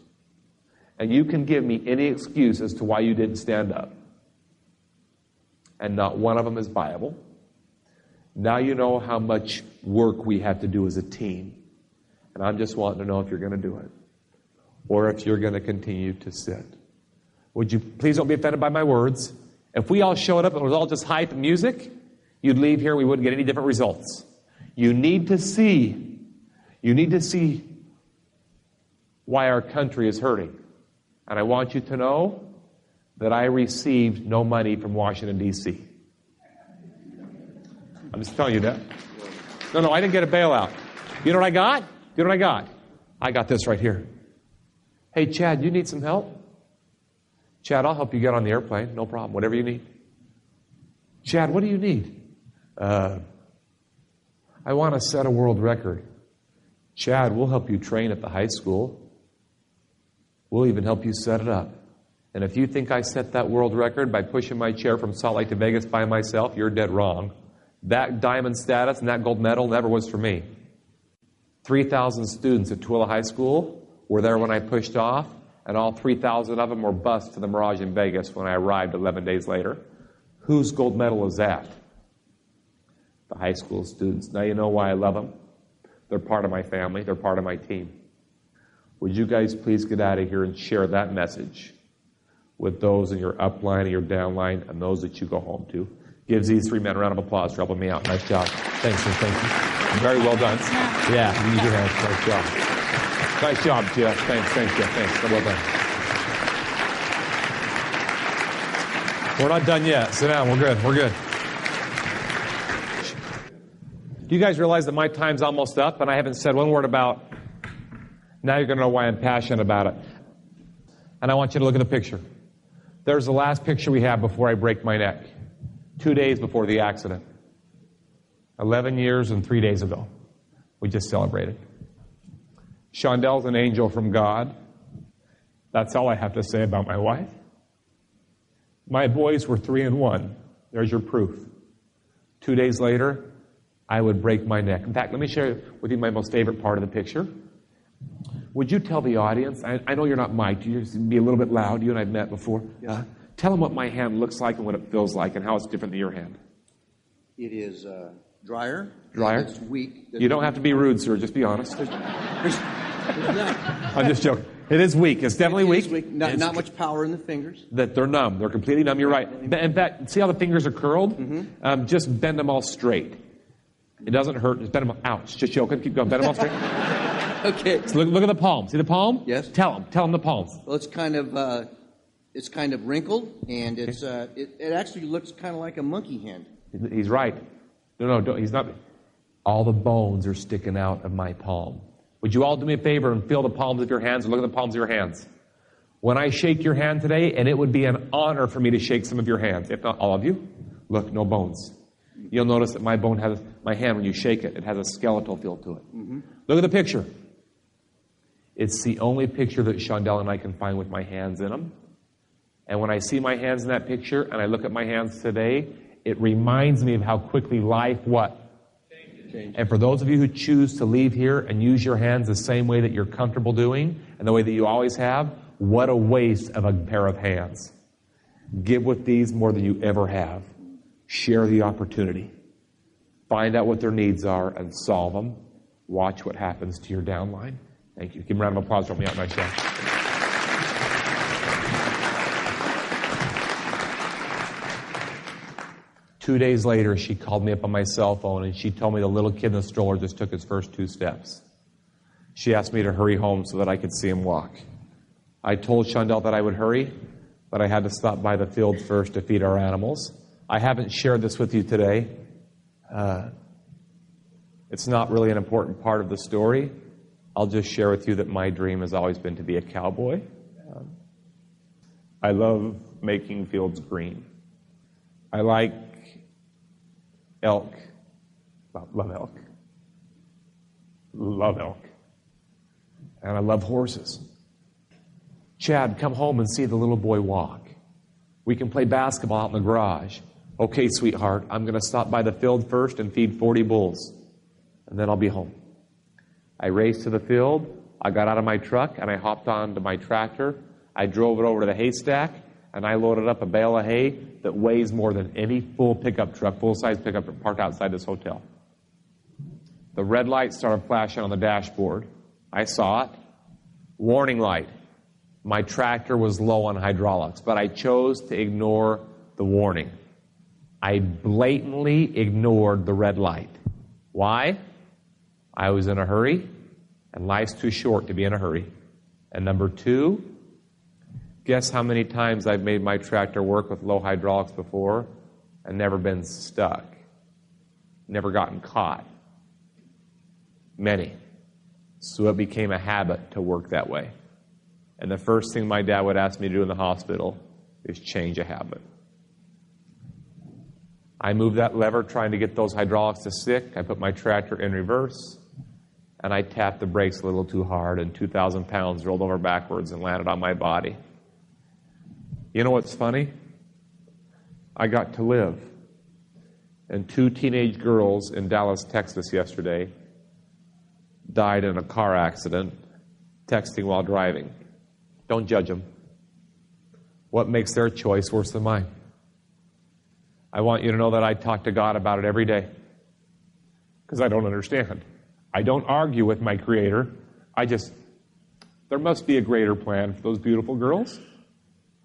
And you can give me any excuse as to why you didn't stand up. And not one of them is viable. Now you know how much work we have to do as a team. And I'm just wanting to know if you're going to do it. Or if you're going to continue to sit. Would you please don't be offended by my words. If we all showed up and it was all just hype and music, you'd leave here, we wouldn't get any different results. You need to see why our country is hurting. And I want you to know that I received no money from Washington, D.C. I'm just telling you that. No, I didn't get a bailout. You know what I got? I got this right here. Hey, Chad, you need some help? Chad, I'll help you get on the airplane. No problem. Whatever you need. Chad, what do you need? I want to set a world record. Chad, we'll help you train at the high school. We'll even help you set it up. And if you think I set that world record by pushing my chair from Salt Lake to Vegas by myself, you're dead wrong. That diamond status and that gold medal never was for me. 3,000 students at Tooele High School were there when I pushed off, and all 3,000 of them were bused to the Mirage in Vegas when I arrived 11 days later. Whose gold medal is that? The high school students. Now you know why I love them. They're part of my family. They're part of my team. Would you guys please get out of here and share that message with those in your upline and your downline and those that you go home to? Gives these three men a round of applause for helping me out. Nice job. Thanks, sir. Thank you. Very well done. Yeah, you use your hands. Nice job. Nice job, Jeff. Thanks, Jeff. Thanks. Well done. We're not done yet. Sit down. We're good. Do you guys realize that my time's almost up and I haven't said one word about... Now you're going to know why I'm passionate about it. And I want you to look at the picture. There's the last picture we have before I break my neck. 2 days before the accident. 11 years and 3 days ago. We just celebrated. Shondel's an angel from God. That's all I have to say about my wife. My boys were 3 and 1. There's your proof. 2 days later, I would break my neck. In fact, let me share with you my most favorite part of the picture. Would you tell the audience, I know you're not mic'd, you just be a little bit loud, you and I have met before. Yeah. Tell them what my hand looks like and what it feels like and how it's different than your hand. It is drier. Drier? It's weak. You don't have to be rude, sir, just be honest. There's not. I'm just joking. It is weak. It's definitely It is weak. Not much power in the fingers. That they're numb. They're completely numb. You're right. In fact, see how the fingers are curled? Mm-hmm. Just bend them all straight. It doesn't hurt. Just bend them all. Ouch. Just joking. Keep going. Bend them all straight. Okay. So look at the palm. See the palm? Yes. Tell them the palms. Well, it's kind of wrinkled, and it actually looks kind of like a monkey hand. He's right. No, he's not. All the bones are sticking out of my palm. Would you all do me a favor and feel the palms of your hands and look at the palms of your hands? When I shake your hand today, and it would be an honor for me to shake some of your hands, if not all of you, look, no bones. You'll notice that my hand, when you shake it, it has a skeletal feel to it. Mm-hmm. Look at the picture. It's the only picture that Shondell and I can find with my hands in them. And when I see my hands in that picture, and I look at my hands today, it reminds me of how quickly life, what? Change. And for those of you who choose to leave here and use your hands the same way that you're comfortable doing, and the way that you always have, what a waste of a pair of hands. Give with these more than you ever have. Share the opportunity. Find out what their needs are and solve them. Watch what happens to your downline. Thank you. Give them a round of applause for me out my show. 2 days later, she called me up on my cell phone, and she told me the little kid in the stroller just took his first 2 steps. She asked me to hurry home so that I could see him walk. I told Shondell that I would hurry, but I had to stop by the field first to feed our animals. I haven't shared this with you today. It's not really an important part of the story. I'll just share with you that my dream has always been to be a cowboy. I love making fields green. I like elk. Love elk. Love elk. And I love horses. Chad, come home and see the little boy walk. We can play basketball out in the garage. Okay, sweetheart, I'm going to stop by the field first and feed 40 bulls, and then I'll be home. I raced to the field. I got out of my truck, and I hopped onto my tractor. I drove it over to the haystack, and I loaded up a bale of hay that weighs more than any full-size pickup truck parked outside this hotel. The red light started flashing on the dashboard. I saw it. Warning light. My tractor was low on hydraulics, but I chose to ignore the warning. I blatantly ignored the red light. Why? I was in a hurry, and life's too short to be in a hurry. And number 2, guess how many times I've made my tractor work with low hydraulics before and never been stuck, never gotten caught? Many. So it became a habit to work that way. And the first thing my dad would ask me to do in the hospital is change a habit. I moved that lever trying to get those hydraulics to stick. I put my tractor in reverse, and I tapped the brakes a little too hard, and 2,000 pounds rolled over backwards and landed on my body. You know what's funny? I got to live. And 2 teenage girls in Dallas, Texas yesterday died in a car accident, texting while driving. Don't judge them. What makes their choice worse than mine? I want you to know that I talk to God about it every day because I don't understand. I don't argue with my Creator. There must be a greater plan for those beautiful girls.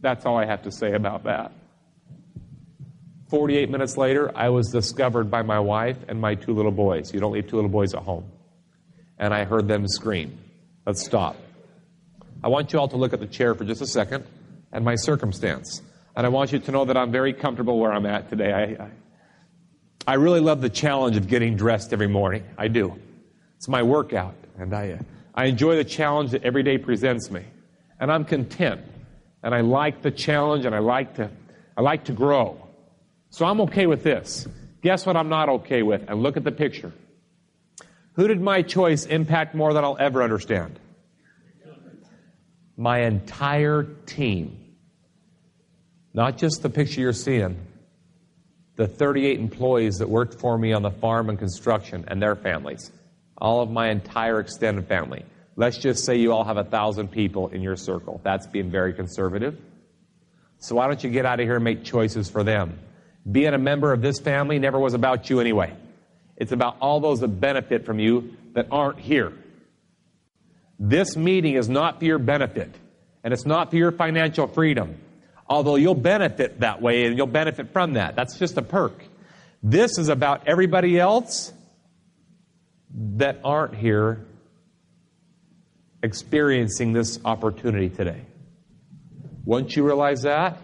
That's all I have to say about that. 48 minutes later, I was discovered by my wife and my 2 little boys. You don't leave 2 little boys at home. And I heard them scream. Let's stop. I want you all to look at the chair for just a second and my circumstance. And I want you to know that I'm very comfortable where I'm at today. I really love the challenge of getting dressed every morning. I do. It's my workout. And I enjoy the challenge that every day presents me. And I'm content. And I like the challenge, and I like to grow. So I'm okay with this. Guess what I'm not okay with? And look at the picture. Who did my choice impact more than I'll ever understand? My entire team. Not just the picture you're seeing. The 38 employees that worked for me on the farm and construction and their families. All of my entire extended family. Let's just say you all have 1,000 people in your circle. That's being very conservative. So why don't you get out of here and make choices for them? Being a member of this family never was about you anyway. It's about all those that benefit from you that aren't here. This meeting is not for your benefit, and it's not for your financial freedom, although you'll benefit that way and you'll benefit from that. That's just a perk. This is about everybody else that aren't here experiencing this opportunity today. Once you realize that,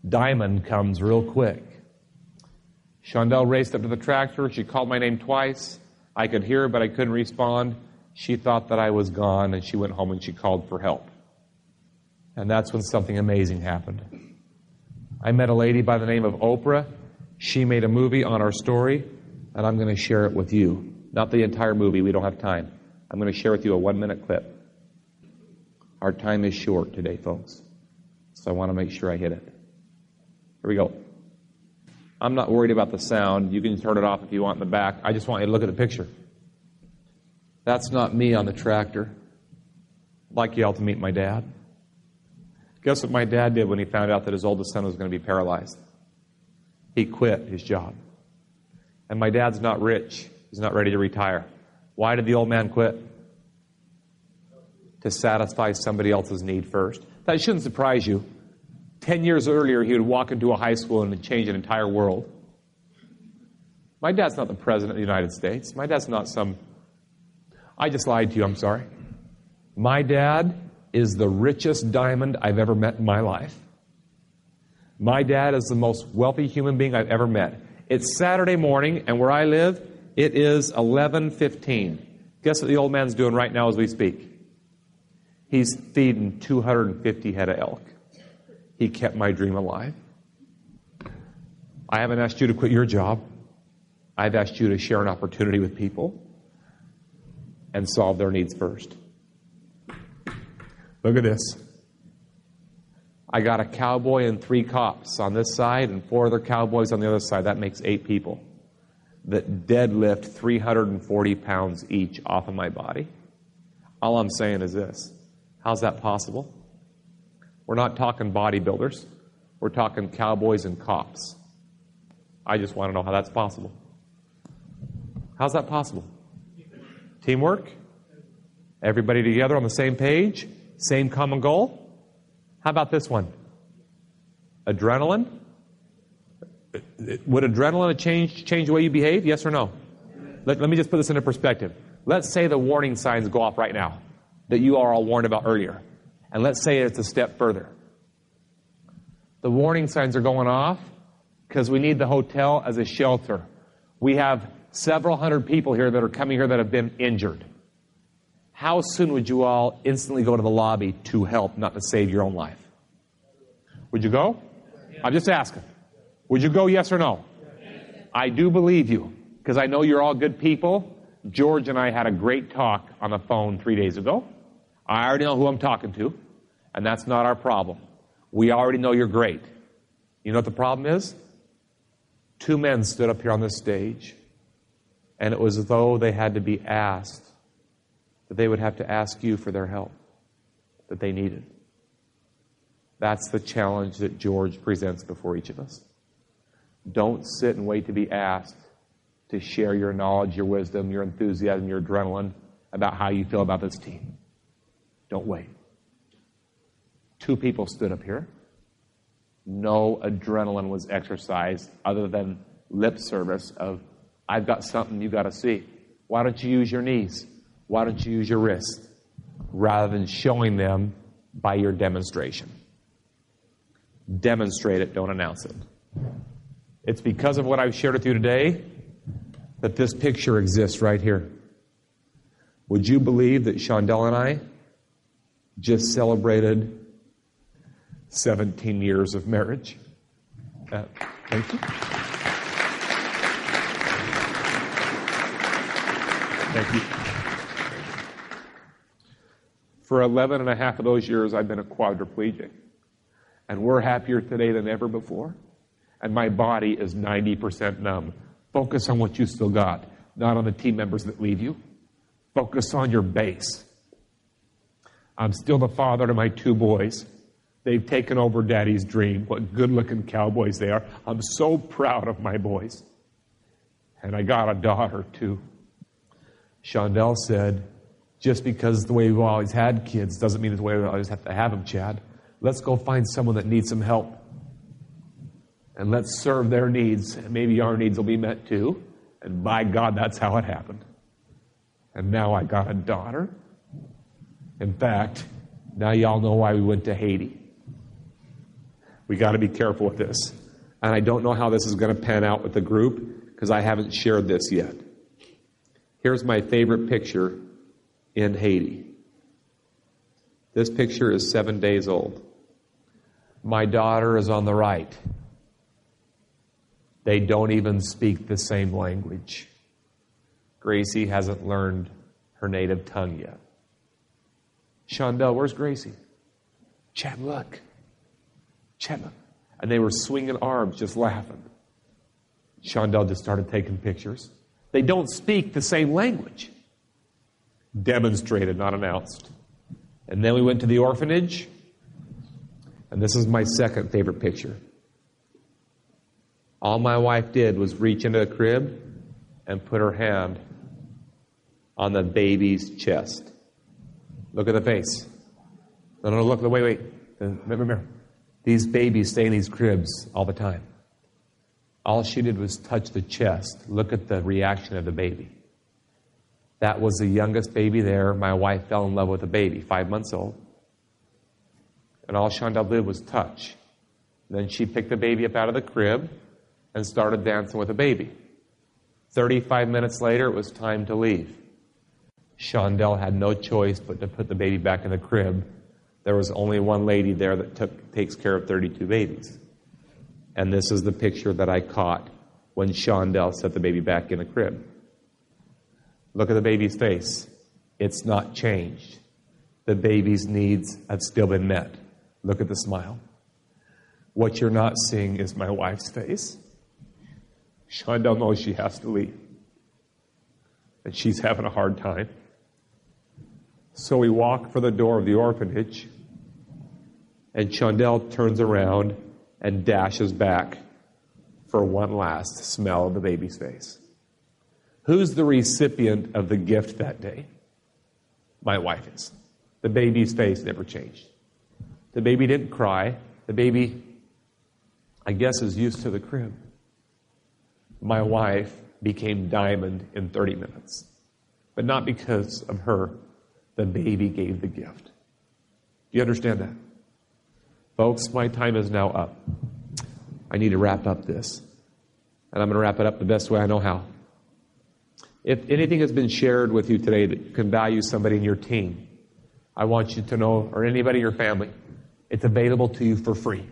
diamond comes real quick. Shondell raced up to the tractor. She called my name twice. I could hear her, but I couldn't respond. She thought that I was gone, and she went home and she called for help. And that's when something amazing happened. I met a lady by the name of Oprah. She made a movie on our story, and I'm going to share it with you. Not the entire movie. We don't have time. I'm going to share with you a 1-minute clip. Our time is short today, folks. So I want to make sure I hit it. Here we go. I'm not worried about the sound. You can turn it off if you want in the back. I just want you to look at the picture. That's not me on the tractor. I'd like you all to meet my dad. Guess what my dad did when he found out that his oldest son was going to be paralyzed? He quit his job. And my dad's not rich. He's not ready to retire. Why did the old man quit? To satisfy somebody else's need first. That shouldn't surprise you. 10 years earlier, he would walk into a high school and change an entire world. My dad's not the president of the United States. My dad's not some... I just lied to you, I'm sorry. My dad is the richest diamond I've ever met in my life. My dad is the most wealthy human being I've ever met. It's Saturday morning, and where I live, it is 11:15. Guess what the old man's doing right now as we speak? He's feeding 250 head of elk. He kept my dream alive. I haven't asked you to quit your job. I've asked you to share an opportunity with people and solve their needs first. Look at this. I got a cowboy and 3 cops on this side and 4 other cowboys on the other side. That makes 8 people that deadlift 340 pounds each off of my body. All I'm saying is this. How's that possible? We're not talking bodybuilders. We're talking cowboys and cops. I just want to know how that's possible. How's that possible? Teamwork? Everybody together on the same page? Same common goal? How about this one? Adrenaline? Would adrenaline change the way you behave? Yes or no? Let me just put this into perspective. Let's say the warning signs go off right now that you are all warned about earlier. And let's say it's a step further. The warning signs are going off because we need the hotel as a shelter. We have several hundred people here that are coming here that have been injured. How soon would you all instantly go to the lobby to help, not to save your own life? Would you go? I'm just asking. Would you go, yes or no? I do believe you, because I know you're all good people. George and I had a great talk on the phone 3 days ago. I already know who I'm talking to, and that's not our problem. We already know you're great. You know what the problem is? 2 men stood up here on this stage, and it was as though they had to be asked, that they would have to ask you for their help that they needed. That's the challenge that George presents before each of us. Don't sit and wait to be asked to share your knowledge, your wisdom, your enthusiasm, your adrenaline about how you feel about this team. Don't wait. 2 people stood up here. No adrenaline was exercised other than lip service of, I've got something you got to see. Why don't you use your knees? Why don't you use your wrist? Rather than showing them by your demonstration. Demonstrate it, don't announce it. It's because of what I've shared with you today that this picture exists right here. Would you believe that Shondell and I just celebrated 17 years of marriage? Thank you. Thank you. For 11 and a half of those years, I've been a quadriplegic. And we're happier today than ever before. And my body is 90% numb. Focus on what you still got, not on the team members that leave you. Focus on your base. I'm still the father to my 2 boys. They've taken over Daddy's dream. What good-looking cowboys they are. I'm so proud of my boys. And I got a daughter, too. Shondell said, just because the way we've always had kids doesn't mean it's the way we always have to have them, Chad. Let's go find someone that needs some help. And let's serve their needs. And maybe our needs will be met, too. And by God, that's how it happened. And now I got a daughter. In fact, now y'all know why we went to Haiti. We got to be careful with this. And I don't know how this is going to pan out with the group because I haven't shared this yet. Here's my favorite picture in Haiti. This picture is 7 days old. My daughter is on the right. They don't even speak the same language. Gracie hasn't learned her native tongue yet. Shondell, where's Gracie? Chad, look. Chad, look. And they were swinging arms, just laughing. Shondell just started taking pictures. They don't speak the same language. Demonstrated, not announced. And then we went to the orphanage. And this is my second favorite picture. All my wife did was reach into the crib and put her hand on the baby's chest. Look at the face. No, look, wait. Remember, these babies stay in these cribs all the time. All she did was touch the chest. Look at the reaction of the baby. That was the youngest baby there. My wife fell in love with the baby, 5 months old. And all Shondell did was touch. Then she picked the baby up out of the crib and started dancing with the baby. 35 minutes later, it was time to leave. Shondell had no choice but to put the baby back in the crib. There was only one lady there that takes care of 32 babies. And this is the picture that I caught when Shondell set the baby back in the crib. Look at the baby's face. It's not changed. The baby's needs have still been met. Look at the smile. What you're not seeing is my wife's face. Shondell knows she has to leave. And she's having a hard time. So we walk for the door of the orphanage, and Shondell turns around and dashes back for one last smell of the baby's face. Who's the recipient of the gift that day? My wife is. The baby's face never changed. The baby didn't cry. The baby, I guess, is used to the crib. My wife became diamond in 30 minutes. But not because of her. The baby gave the gift. Do you understand that? Folks, my time is now up. I need to wrap up this. And I'm going to wrap it up the best way I know how. If anything has been shared with you today that can value somebody in your team, I want you to know, or anybody in your family, it's available to you for free.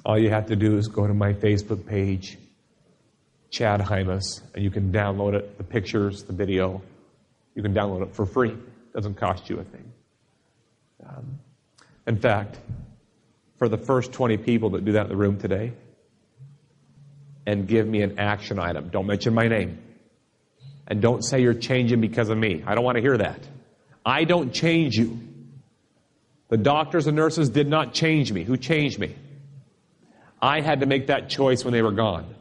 All you have to do is go to my Facebook page, Chad Hymas, and you can download it, the pictures, the video. You can download it for free. It doesn't cost you a thing. In fact, for the first 20 people that do that in the room today and give me an action item, don't mention my name. And don't say you're changing because of me. I don't want to hear that. I don't change you. The doctors and nurses did not change me. Who changed me? I had to make that choice when they were gone.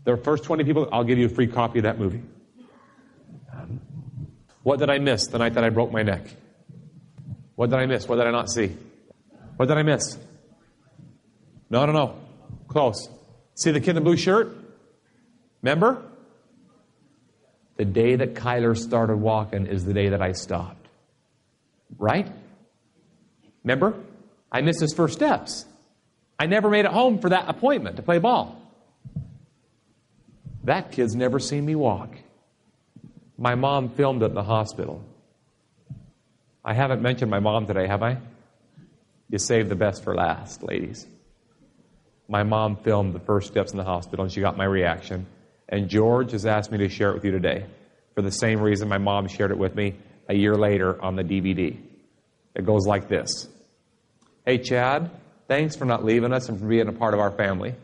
The first 20 people, I'll give you a free copy of that movie. What did I miss the night that I broke my neck? What did I miss? What did I not see? What did I miss? No. Close. See the kid in the blue shirt? Remember? The day that Kyler started walking is the day that I stopped. Right? Remember? I missed his first steps. I never made it home for that appointment to play ball. That kid's never seen me walk. My mom filmed it in the hospital. I haven't mentioned my mom today, have I? You saved the best for last, ladies. My mom filmed the first steps in the hospital, and she got my reaction. And George has asked me to share it with you today for the same reason my mom shared it with me a year later on the DVD. It goes like this. Hey, Chad, thanks for not leaving us and for being a part of our family.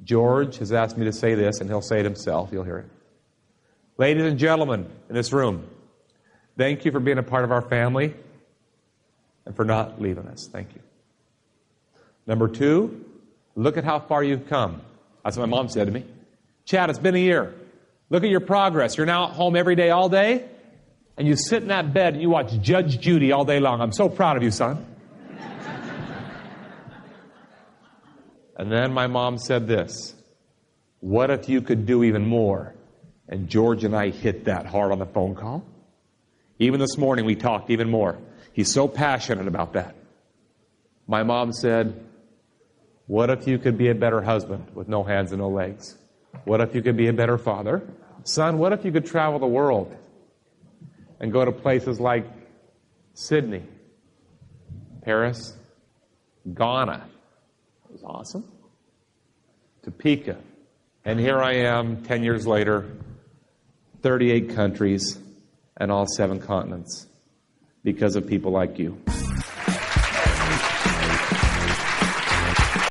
George has asked me to say this, and he'll say it himself. You'll hear it. Ladies and gentlemen in this room, thank you for being a part of our family and for not leaving us. Thank you. Number 2, look at how far you've come. That's what my mom said to me. Chad, it's been a year. Look at your progress. You're now at home every day, all day, and you sit in that bed and you watch Judge Judy all day long. I'm so proud of you, son. And then my mom said this, what if you could do even more? And George and I hit that hard on the phone call. Even this morning we talked even more. He's so passionate about that. My mom said, what if you could be a better husband with no hands and no legs? What if you could be a better father? Son, what if you could travel the world and go to places like Sydney, Paris, Ghana? It was awesome. Topeka. And here I am, 10 years later, 38 countries and all 7 continents because of people like you.